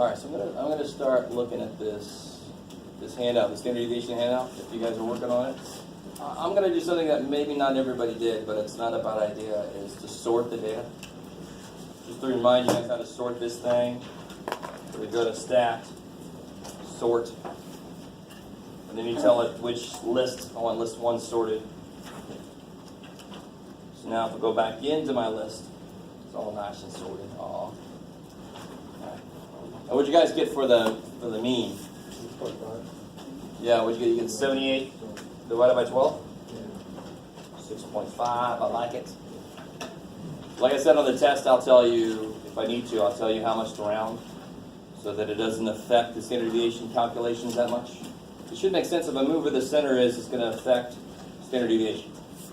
All right, so I'm gonna start looking at this handout, the standard deviation handout. If you guys are working on it, I'm gonna do something that maybe not everybody did, but it's not a bad idea. Is to sort the data. Just to remind you guys how to sort this thing. We go to stat, sort, and then you tell it which list. I want list 1 sorted. So now if I go back into my list, it's all nice and sorted. All right. And what'd you guys get for the mean? 6.5. Yeah, what'd you get? You get 78 divided by 12? 6.5, I like it. Like I said on the test, I'll tell you, if I need to, I'll tell you how much to round so that it doesn't affect the standard deviation calculations that much. It should make sense. If I move where the center is, it's going to affect standard deviation.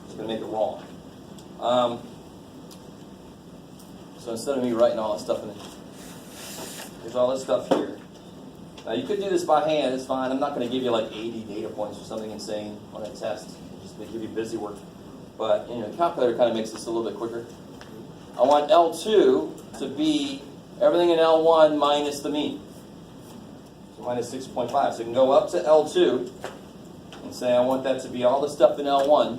It's going to make it wrong. So instead of me writing all this stuff in it, there's all this stuff here. Now you could do this by hand, it's fine. I'm not going to give you like 80 data points or something insane on a test. Just to give you busy work. But the calculator kind of makes this a little bit quicker. I want L2 to be everything in L1 minus the mean. So minus 6.5. So you can go up to L2 and say I want that to be all the stuff in L1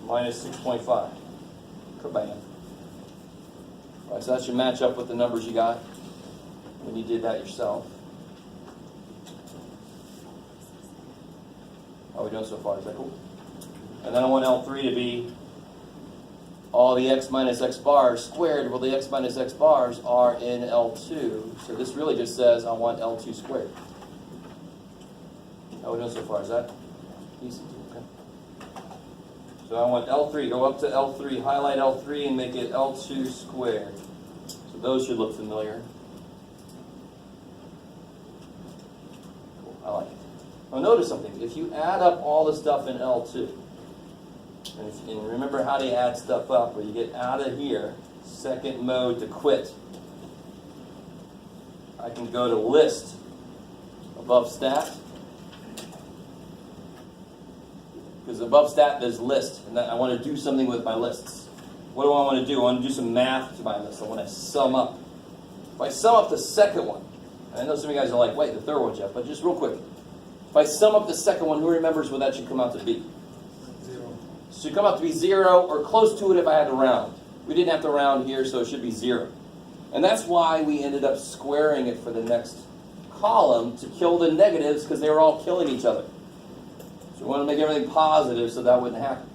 minus 6.5. Kabam. All right, so that should match up with the numbers you got when you did that yourself. How are we doing so far? Is that cool? And then I want L3 to be all the x minus x bars squared. Well, the x minus x bars are in L2. So this really just says I want L2 squared. How are we doing so far? Is that easy? Okay. So I want L3. Go up to L3. Highlight L3 and make it L2 squared. So those should look familiar. Cool. I like it. Now notice something. If you add up all the stuff in L2, and remember how to add stuff up, where you get out of here, second mode to quit. I can go to list above stat. Because above stat there's list, and I want to do something with my lists. What do I want to do? I want to do some math to my list. I want to sum up. If I sum up the second one, and I know some of you guys are like, wait, the third one, Jeff, but just real quick. If I sum up the second one, who remembers what that should come out to be? 0. It should come out to be 0 or close to it if I had to round. We didn't have to round here, so it should be 0. And that's why we ended up squaring it for the next column to kill the negatives, because they were all killing each other. So we want to make everything positive so that wouldn't happen.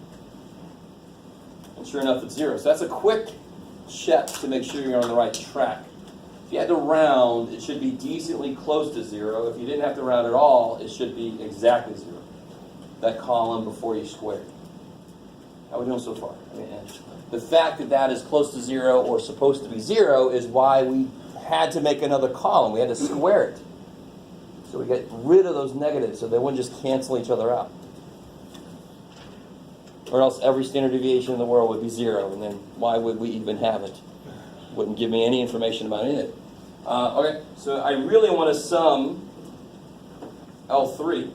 And sure enough, it's 0. So that's a quick check to make sure you're on the right track. If you had to round, it should be decently close to 0. If you didn't have to round at all, it should be exactly 0. That column before you square. How are we doing so far? I mean, the fact that that is close to 0 or supposed to be 0 is why we had to make another column. We had to square it. So we get rid of those negatives so they wouldn't just cancel each other out. Or else every standard deviation in the world would be 0, and then why would we even have it? Wouldn't give me any information about it. Okay, so I really want to sum L3.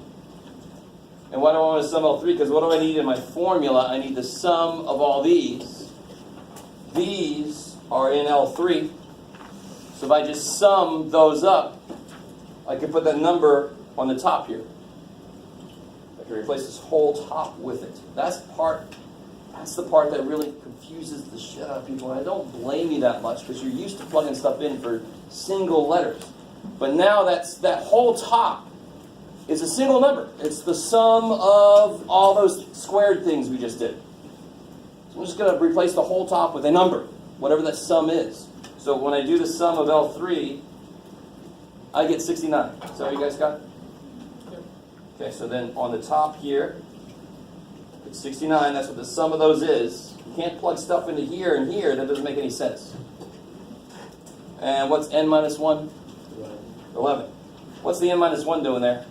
And why do I want to sum L3? Because what do I need in my formula? I need the sum of all these. These are in L3. So if I just sum those up, I can put that number on the top here. I can replace this whole top with it. That's the part that really confuses the shit out of people. And I don't blame you that much because you're used to plugging stuff in for single letters. But now that whole top is a single number. It's the sum of all those squared things we just did. So I'm just going to replace the whole top with a number, whatever that sum is. So when I do the sum of L3, I get 69. Is that what you guys got? Okay, so then on the top here, it's 69. That's what the sum of those is. You can't plug stuff into here and here. That doesn't make any sense. And what's n minus 1? 11. What's the n minus 1 doing there?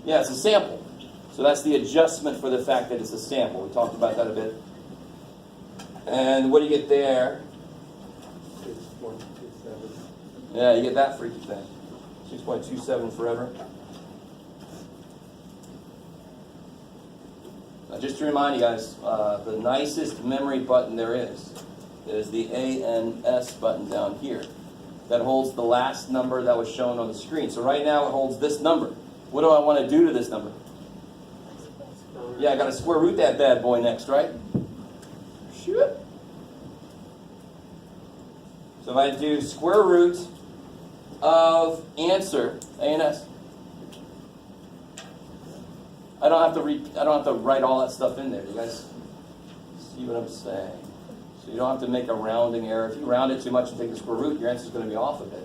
Yeah, it's a sample. So that's the adjustment for the fact that it's a sample. We talked about that a bit. And what do you get there? 6.27. Yeah, you get that freaky thing. 6.27 forever. Now, just to remind you guys, the nicest memory button there is the A and S button down here. that holds the last number that was shown on the screen. So right now it holds this number. What do I want to do to this number? Yeah, I got to square root that bad boy next, right? Shoot. So if I do square root of answer, A&S, I don't have to write all that stuff in there. You guys see what I'm saying? So you don't have to make a rounding error. If you round it too much and take the square root, your answer is going to be off a bit.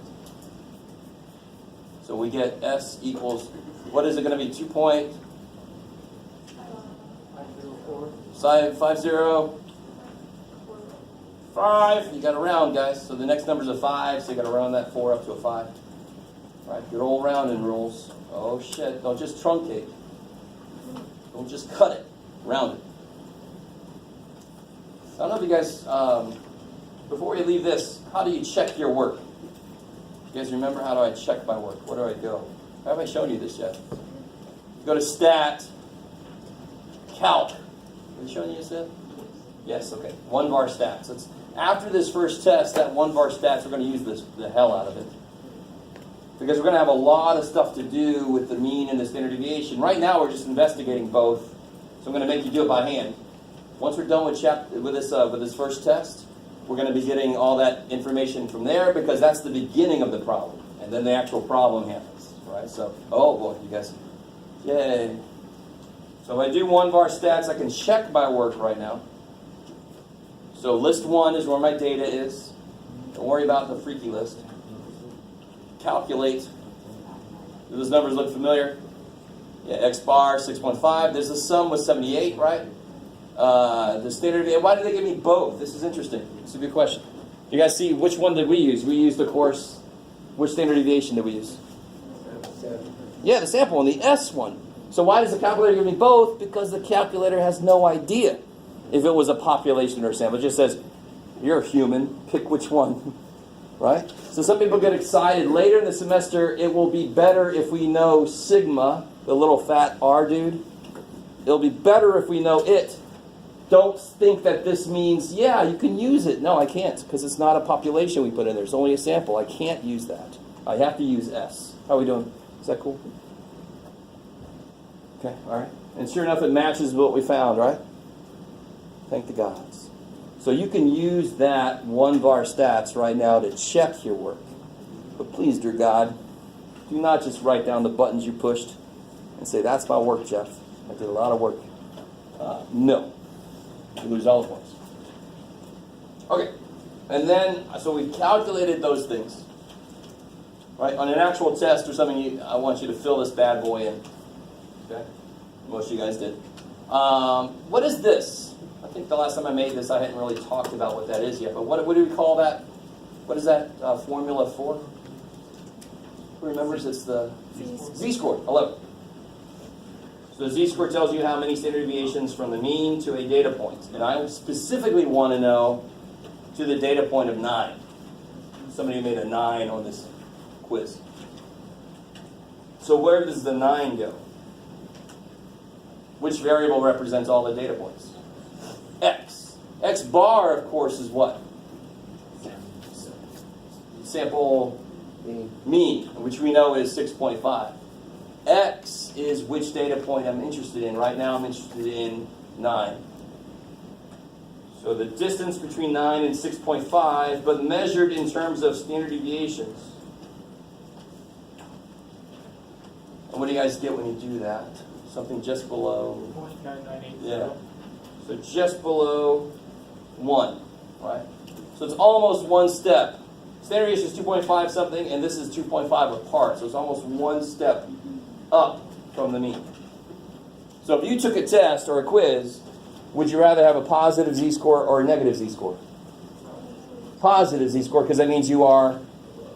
So we get S equals, what is it going to be? 2.505. You got to round, guys. So the next number is a 5, so you got to round that 4 up to a 5. Right, good old rounding rules. Oh shit, don't just truncate. Don't just cut it, round it. I don't know if you guys, before we leave this, how do you check your work? You guys remember, how do I check my work? Where do I go? Have I shown you this yet? Go to Stat, Calc. Have I shown you this yet? Yes, okay. 1-var stats. It's, after this first test, that 1-var stats, we're going to use the hell out of it. Because we're going to have a lot of stuff to do with the mean and the standard deviation. Right now, we're just investigating both. So I'm going to make you do it by hand. Once we're done with this first test, we're going to be getting all that information from there, because that's the beginning of the problem. And then the actual problem happens, right? So, oh boy, you guys, yay. So if I do 1-var stats, I can check my work right now. So list 1 is where my data is. Don't worry about the freaky list. Calculate. Do those numbers look familiar? Yeah, X bar, 6.5. There's a sum with 78, right? The standard, why did they give me both? This is interesting. This is a good question. You guys see, which one did we use? We used, of course, which standard deviation did we use? Yeah, the sample one, the S one. So why does the calculator give me both? Because the calculator has no idea if it was a population or a sample. It just says, you're a human, pick which one, right? So some people get excited. Later in the semester, it will be better if we know sigma, the little fat R dude. It'll be better if we know it. Don't think that this means, yeah, you can use it. No, I can't, because it's not a population we put in there. It's only a sample. I can't use that. I have to use S. How are we doing? Is that cool? Okay, all right. And sure enough, it matches what we found, right? Thank the gods. So you can use that 1-var stats right now to check your work. But please, dear God, do not just write down the buttons you pushed and say, that's my work, Jeff. I did a lot of work. No. You lose all the points. Okay. And then, so we've calculated those things. Right? On an actual test or something, I want you to fill this bad boy in. Okay? Most of you guys did. What is this? I think the last time I made this, I hadn't really talked about what that is yet. But what do we call that? What is that formula for? Who remembers? It's the z-score. 11. So the z-score tells you how many standard deviations from the mean to a data point. And I specifically want to know to the data point of 9. Somebody made a 9 on this quiz. So where does the 9 go? Which variable represents all the data points? X. X bar, of course, is what? Sample mean, which we know is 6.5. X is which data point I'm interested in. Right now I'm interested in 9. So the distance between 9 and 6.5, but measured in terms of standard deviations. And what do you guys get when you do that? Something just below. 0.9980. Yeah. So just below 1, right? So it's almost one step. Standard deviation is 2.5 something, and this is 2.5 apart. So it's almost one step up from the mean. So if you took a test or a quiz, would you rather have a positive z-score or a negative z-score? Positive z-score, because that means you are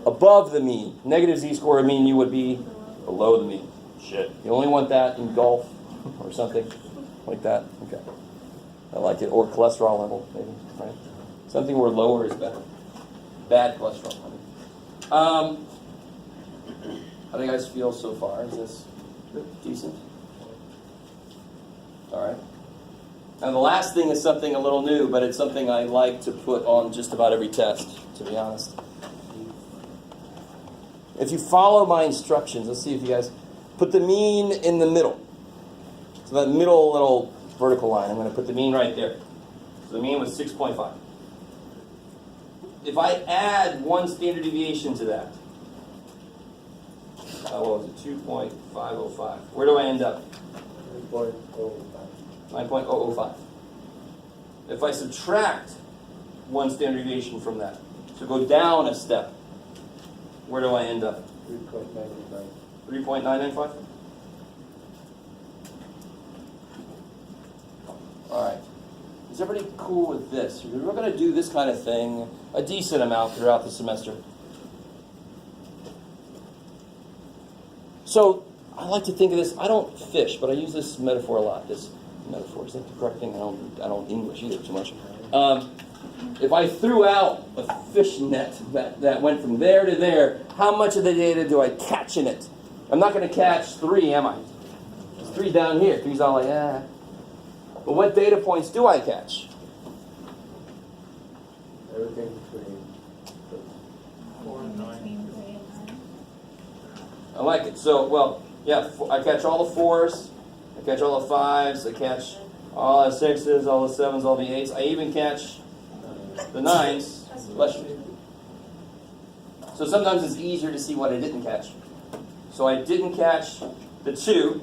above the mean. Negative z-score would mean you would be below the mean. Shit. You only want that in golf or something like that. Okay. I like it. Or cholesterol level, maybe, right? Something where lower is better. Bad cholesterol level. How do you guys feel so far? Is this decent? All right. Now the last thing is something a little new, but it's something I like to put on just about every test, to be honest. if you follow my instructions, let's see if you guys put the mean in the middle. So that middle little vertical line, I'm going to put the mean right there. So the mean was 6.5. If I add one standard deviation to that, what was it, 2.505. Where do I end up? 9.005. If I subtract one standard deviation from that, so go down a step, where do I end up? 3.995. 3.995? All right. Is everybody cool with this? We're going to do this kind of thing a decent amount throughout the semester. So I like to think of this. I don't fish, but I use this metaphor a lot. This metaphor, is that the correct thing? I don't English either too much. If I threw out a fish net that went from there to there, how much of the data do I catch in it? I'm not going to catch 3, am I? There's 3 down here. 3's all like, ah. But what data points do I catch? Everything between 4 and 9. I like it. So, well, yeah, I catch all the 4s, I catch all the 5s, I catch all the 6s, all the 7s, all the 8s. I even catch the 9s. Bless you. So sometimes it's easier to see what I didn't catch. So I didn't catch the 2,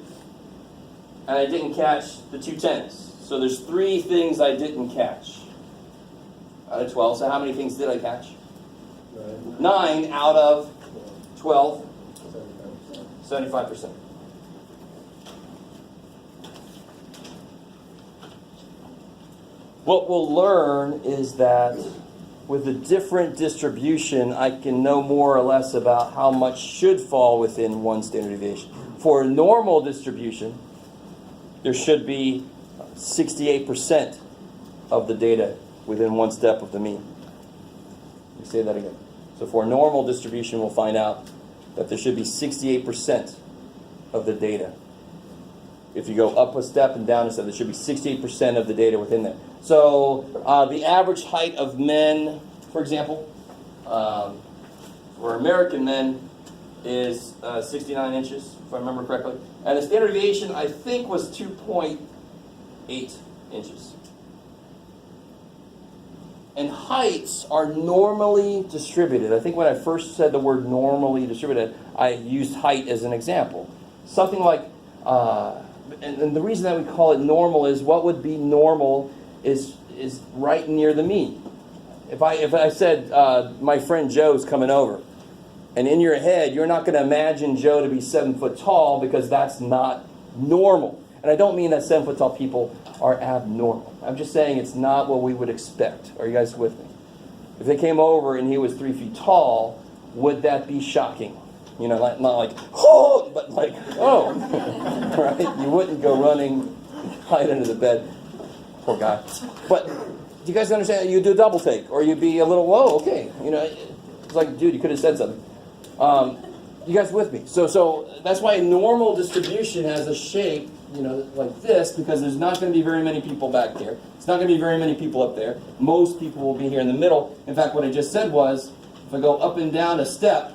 and I didn't catch the 2 10s. So there's 3 things I didn't catch out of 12. So how many things did I catch? 9 out of 12. 75%. What we'll learn is that with a different distribution, I can know more or less about how much should fall within one standard deviation. For a normal distribution, there should be 68% of the data within one step of the mean. Let me say that again. So for a normal distribution, we'll find out that there should be 68% of the data. If you go up a step and down a step, there should be 68% of the data within there. So the average height of men, for example, for American men is 69 inches, if I remember correctly. And the standard deviation, I think, was 2.8 inches. And heights are normally distributed. I think when I first said the word normally distributed, I used height as an example. Something like, and the reason that we call it normal is what would be normal is right near the mean. If I said my friend Joe's coming over, and in your head you're not going to imagine Joe to be 7 foot tall because that's not normal. And I don't mean that 7 foot tall people are abnormal. I'm just saying it's not what we would expect. Are you guys with me? If they came over and he was 3 feet tall, would that be shocking? You know, not like, oh, but like, oh, right? You wouldn't go running, hide under the bed. Poor guy. But do you guys understand? You'd do a double take, or you'd be a little, whoa, okay. You know, it's like, dude, you could have said something. You guys with me? So that's why normal distribution has a shape, you know, like this, because there's not going to be very many people back there. It's not going to be very many people up there. Most people will be here in the middle. In fact, what I just said was, if I go up and down a step,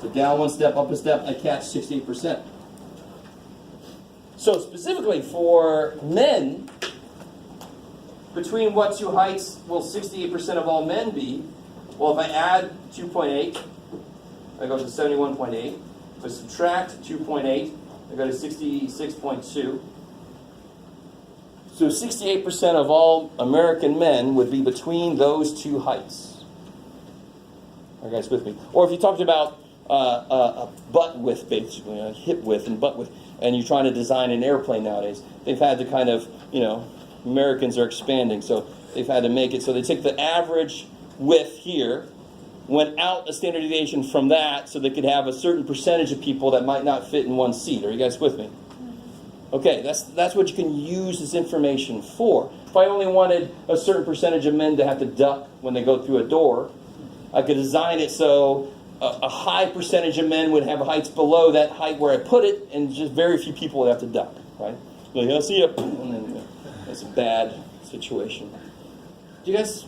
so down one step, up a step, I catch 68%. So specifically for men, between what 2 heights will 68% of all men be? Well, if I add 2.8, I go to 71.8. If I subtract 2.8, I go to 66.2. So 68% of all American men would be between those 2 heights. Are you guys with me? Or if you talked about a butt width, basically, a hip width and butt width, and you're trying to design an airplane nowadays, they've had to kind of, you know, Americans are expanding, so they've had to make it so they take the average width here, went out a standard deviation from that so they could have a certain percentage of people that might not fit in one seat. Are you guys with me? Okay, that's what you can use this information for. If I only wanted a certain percentage of men to have to duck when they go through a door, I could design it so a high percentage of men would have heights below that height where I put it, and just very few people would have to duck, right? Like, I see it, and then that's a bad situation. Do you guys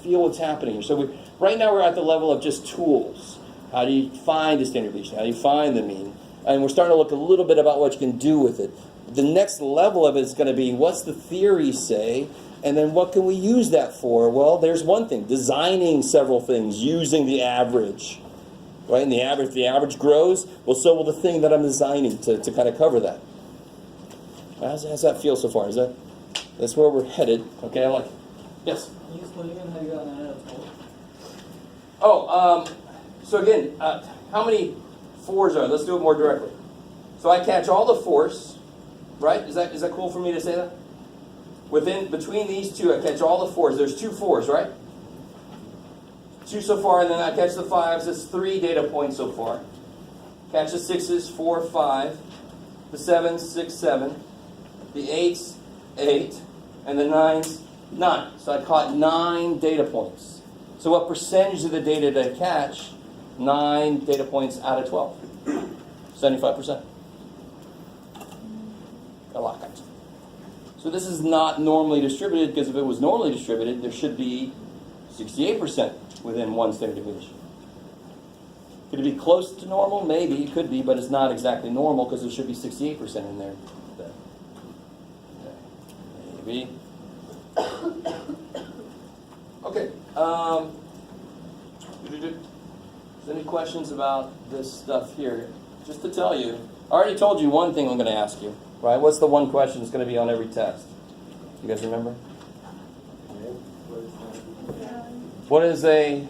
feel what's happening here? So right now we're at the level of just tools. How do you find the standard deviation? How do you find the mean? And we're starting to look a little bit about what you can do with it. The next level of it is going to be, what's the theory say? And then what can we use that for? Well, there's one thing, designing several things, using the average. Right? And if the average grows, well, so will the thing that I'm designing to kind of cover that. How's that feel so far? That's where we're headed. Okay, I like it. Yes? Can you explain again how you got 9 out of 12? Oh, so again, how many 4s are there? Let's do it more directly. So I catch all the 4s, right? Is that cool for me to say that? Between these two, I catch all the 4s. There's 2 4s, right? 2 so far, and then I catch the 5s. That's 3 data points so far. Catch the 6s, 4, 5. The 7s, 6, 7. The 8s, 8. And the 9s, 9. So I caught 9 data points. So what percentage of the data did I catch? 9 data points out of 12. 75%. A lot, guys. So this is not normally distributed, because if it was normally distributed, there should be 68% within one standard deviation. Could it be close to normal? Maybe. It could be, but it's not exactly normal, because there should be 68% in there. Maybe. Okay. Any questions about this stuff here? Just to tell you, I already told you one thing I'm going to ask you. Right? What's the one question that's going to be on every test? You guys remember? What is a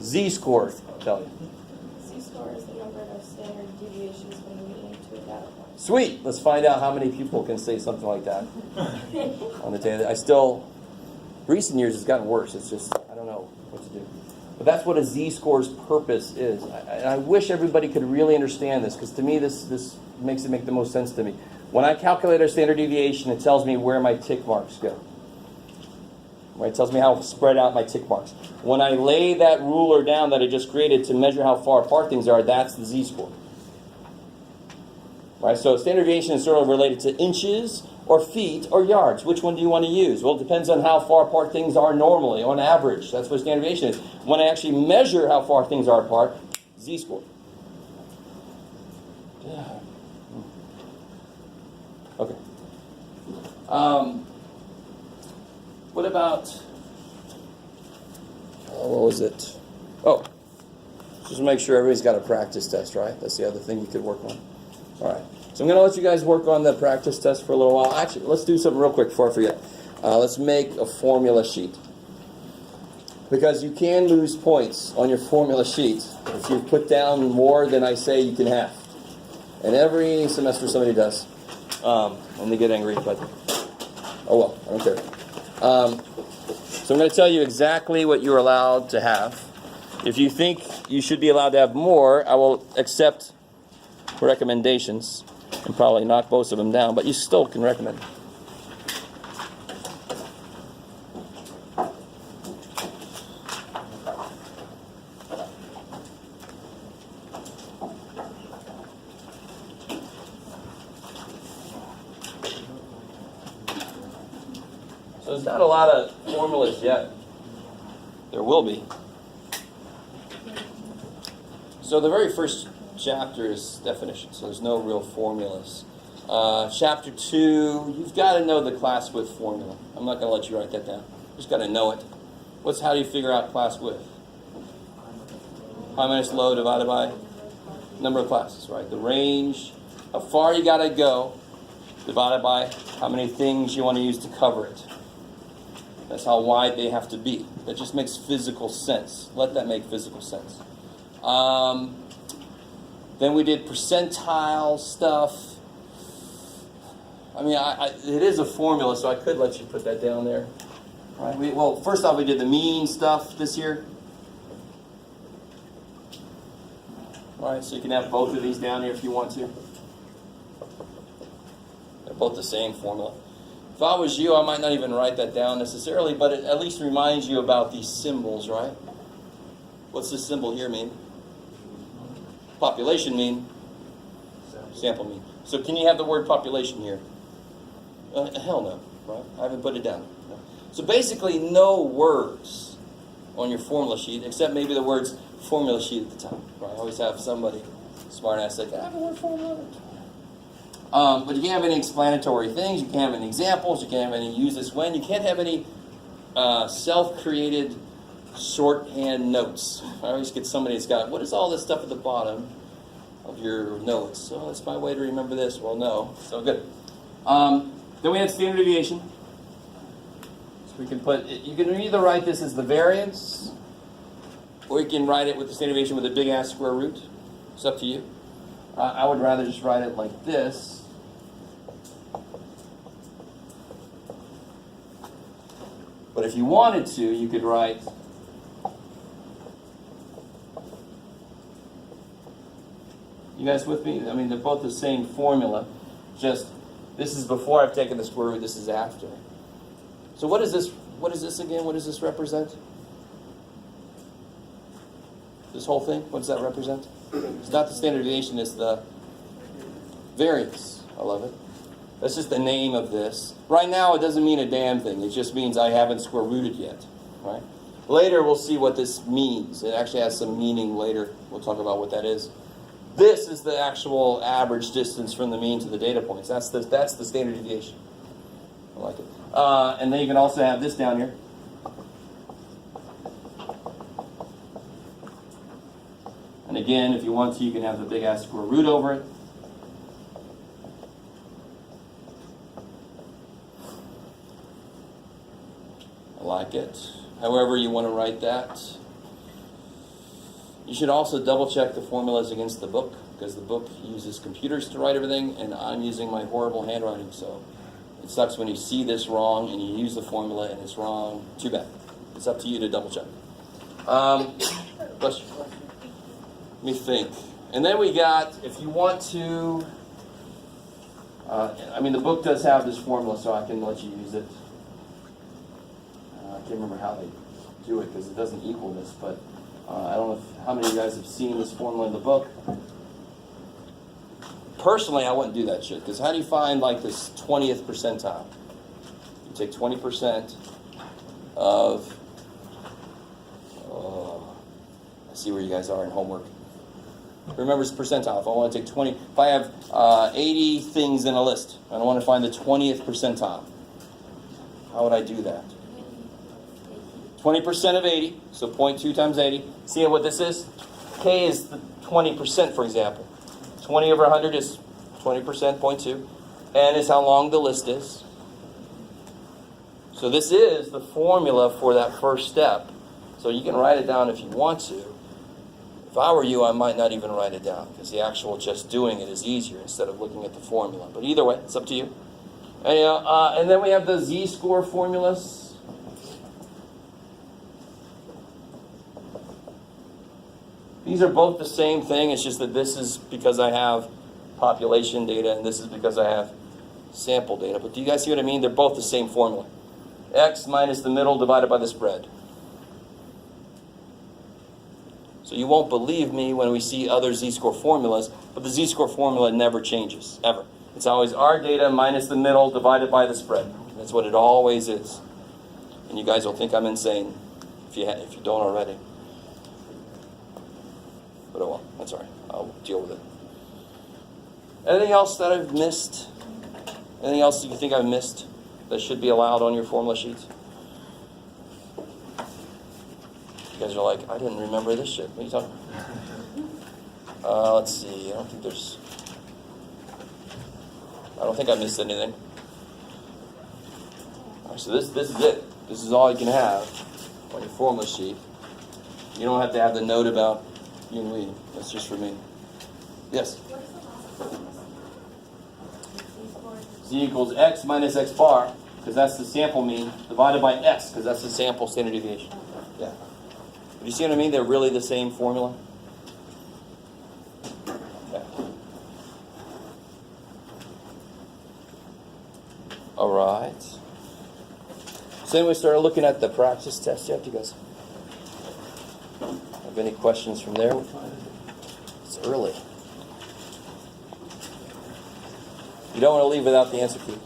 z-score? Tell you. Z-score is the number of standard deviations from the mean to a data point. Sweet. Let's find out how many people can say something like that on the day. Recent years it's gotten worse. It's just, I don't know what to do. But that's what a z-score's purpose is. I wish everybody could really understand this, because to me this makes it make the most sense to me. When I calculate our standard deviation, it tells me where my tick marks go. Right? It tells me how spread out my tick marks. When I lay that ruler down that I just created to measure how far apart things are, that's the z-score. Right? So standard deviation is sort of related to inches or feet or yards. Which one do you want to use? Well, it depends on how far apart things are normally, on average. That's what standard deviation is. When I actually measure how far things are apart, z-score. Okay. What about, what was it? Oh, just make sure everybody's got a practice test, right? That's the other thing you could work on. All right. So I'm going to let you guys work on the practice test for a little while. Actually, let's do something real quick before I forget. Let's make a formula sheet. Because you can lose points on your formula sheet if you put down more than I say you can have. And every semester somebody does. And they get angry, but oh well, I don't care. So I'm going to tell you exactly what you're allowed to have. If you think you should be allowed to have more, I will accept recommendations and probably knock most of them down, but you still can recommend. So there's not a lot of formulas yet. There will be. So the very first chapter is definition, so there's no real formulas. Chapter 2, you've got to know the class width formula. I'm not going to let you write that down. You just got to know it. How do you figure out class width? Pi minus low divided by number of classes, right? The range, how far you got to go, divided by how many things you want to use to cover it. That's how wide they have to be. That just makes physical sense. Let that make physical sense. Then we did percentile stuff. I mean, it is a formula, so I could let you put that down there. All right. Well, first off, we did the mean stuff this year. All right, so you can have both of these down here if you want to. They're both the same formula. If I was you, I might not even write that down necessarily, but it at least reminds you about these symbols, right? What's this symbol here mean? Population mean? Sample mean. So can you have the word population here? Hell no, right? I haven't put it down. No. So basically no words on your formula sheet, except maybe the words formula sheet at the top. Right? I always have somebody smart ass say, "Can I have the word formula?" But you can't have any explanatory things. You can't have any examples. You can't have any use this when. You can't have any self-created shorthand notes. I always get somebody that's got, what is all this stuff at the bottom of your notes? So that's my way to remember this. Well, no. So good. Then we have standard deviation. So we can put, you can either write this as the variance, or you can write it with the standard deviation with a big ass square root. It's up to you. I would rather just write it like this. But if you wanted to, you could write you guys with me? I mean, they're both the same formula. Just this is before I've taken the square root. This is after. So what is this? What is this again? What does this represent? This whole thing? What does that represent? It's not the standard deviation. It's the variance. I love it. That's just the name of this. Right now, it doesn't mean a damn thing. It just means I haven't square rooted yet. Right? Later, we'll see what this means. It actually has some meaning later. We'll talk about what that is. This is the actual average distance from the mean to the data points. That's the standard deviation. I like it. And then you can also have this down here. And again, if you want to, you can have the big ass square root over it. I like it. However you want to write that. You should also double check the formulas against the book, because the book uses computers to write everything, and I'm using my horrible handwriting, so it sucks when you see this wrong and you use the formula and it's wrong. Too bad. It's up to you to double check. Question? Let me think. And then we got, if you want to, I mean, the book does have this formula, so I can let you use it. I can't remember how they do it because it doesn't equal this, but I don't know how many of you guys have seen this formula in the book. Personally, I wouldn't do that shit, because how do you find like this 20th percentile? You take 20% of, I see where you guys are in homework. Remember, it's percentile. If I want to take 20, if I have 80 things in a list, and I want to find the 20th percentile, how would I do that? 20% of 80, so 0.2 times 80. See what this is? K is the 20%, for example. 20 over 100 is 20%, 0.2. N is how long the list is. So this is the formula for that first step. So you can write it down if you want to. If I were you, I might not even write it down, because the actual just doing it is easier instead of looking at the formula. But either way, it's up to you. And then we have the z-score formulas. These are both the same thing. It's just that this is because I have population data, and this is because I have sample data. But do you guys see what I mean? They're both the same formula. X minus the middle divided by the spread. So you won't believe me when we see other z-score formulas, but the z-score formula never changes, ever. It's always our data minus the middle divided by the spread. That's what it always is. And you guys will think I'm insane if you don't already. But oh well, that's all right. I'll deal with it. Anything else that I've missed? Anything else that you think I've missed that should be allowed on your formula sheets? You guys are like, I didn't remember this shit. What are you talking about? Let's see. I don't think I missed anything. All right, so this is it. This is all you can have on your formula sheet. You don't have to have the note about you and we. That's just for me. Yes? Z equals x minus x bar, because that's the sample mean, divided by s, because that's the sample standard deviation. Yeah. Do you see what I mean? They're really the same formula. Yeah. All right. So then we started looking at the practice test yet, you guys? Have any questions from there? It's early. You don't want to leave without the answer key.